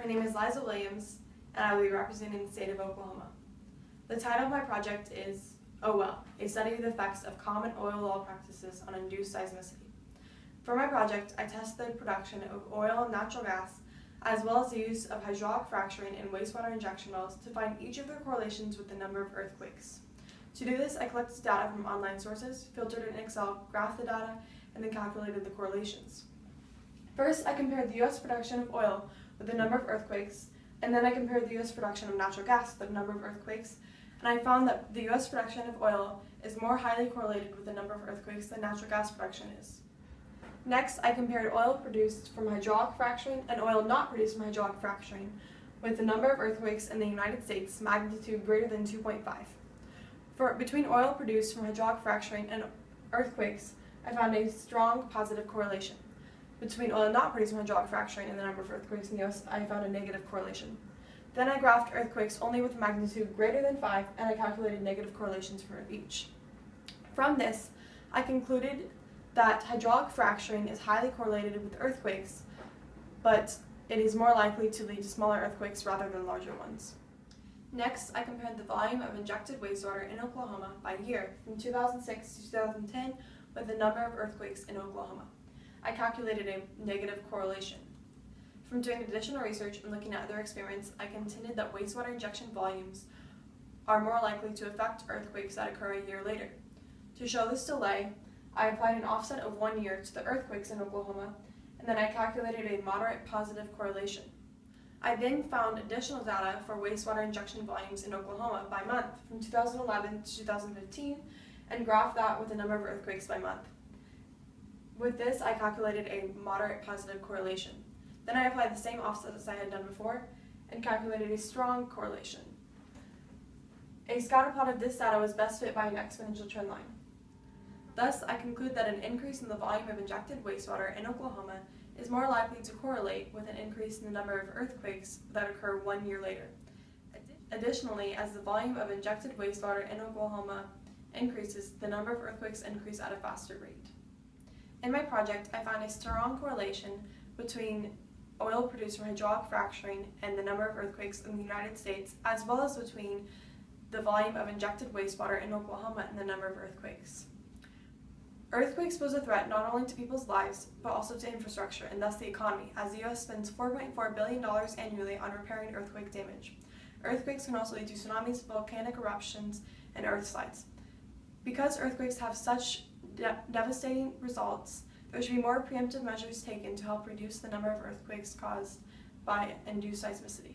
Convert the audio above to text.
name is Liza Williams, and I will be representing the state of Oklahoma. The title of my project is Oh Well, a study of the effects of common oil well practices on induced seismicity. For my project, I tested the production of oil and natural gas, as well as the use of hydraulic fracturing and wastewater injection wells to find each of their correlations with the number of earthquakes. To do this, I collected data from online sources, filtered it in Excel, graphed the data, and then calculated the correlations. First, I compared the U.S. production of oil with the number of earthquakes, and then I compared the U.S. production of natural gas with the number of earthquakes, and I found that the U.S. production of oil is more highly correlated with the number of earthquakes than natural gas production is. Next, I compared oil produced from hydraulic fracturing and oil not produced from hydraulic fracturing with the number of earthquakes in the United States magnitude greater than 2.5. Between oil produced from hydraulic fracturing and earthquakes, I found a strong positive correlation. Between oil not produced from hydraulic fracturing and the number of earthquakes in the U.S., I found a negative correlation. Then I graphed earthquakes only with magnitude greater than 5, and I calculated negative correlations for each. From this, I concluded that hydraulic fracturing is highly correlated with earthquakes, but it is more likely to lead to smaller earthquakes rather than larger ones. Next, I compared the volume of injected wastewater in Oklahoma by year from 2006 to 2010 with the number of earthquakes in Oklahoma. I calculated a negative correlation. From doing additional research and looking at other experiments, I contended that wastewater injection volumes are more likely to affect earthquakes that occur a year later. To show this delay, I applied an offset of 1 year to the earthquakes in Oklahoma, and then I calculated a moderate positive correlation. I then found additional data for wastewater injection volumes in Oklahoma by month from 2011 to 2015 and graphed that with the number of earthquakes by month. With this, I calculated a moderate positive correlation. Then I applied the same offset as I had done before and calculated a strong correlation. A scatter plot of this data was best fit by an exponential trend line. Thus, I conclude that an increase in the volume of injected wastewater in Oklahoma is more likely to correlate with an increase in the number of earthquakes that occur 1 year later. Additionally, as the volume of injected wastewater in Oklahoma increases, the number of earthquakes increase at a faster rate. In my project, I found a strong correlation between oil produced from hydraulic fracturing and the number of earthquakes in the United States, as well as between the volume of injected wastewater in Oklahoma and the number of earthquakes. Earthquakes pose a threat not only to people's lives, but also to infrastructure and thus the economy, as the U.S. spends $4.4 billion annually on repairing earthquake damage. Earthquakes can also lead to tsunamis, volcanic eruptions, and earthslides. Because earthquakes have such devastating results, there should be more preemptive measures taken to help reduce the number of earthquakes caused by induced seismicity.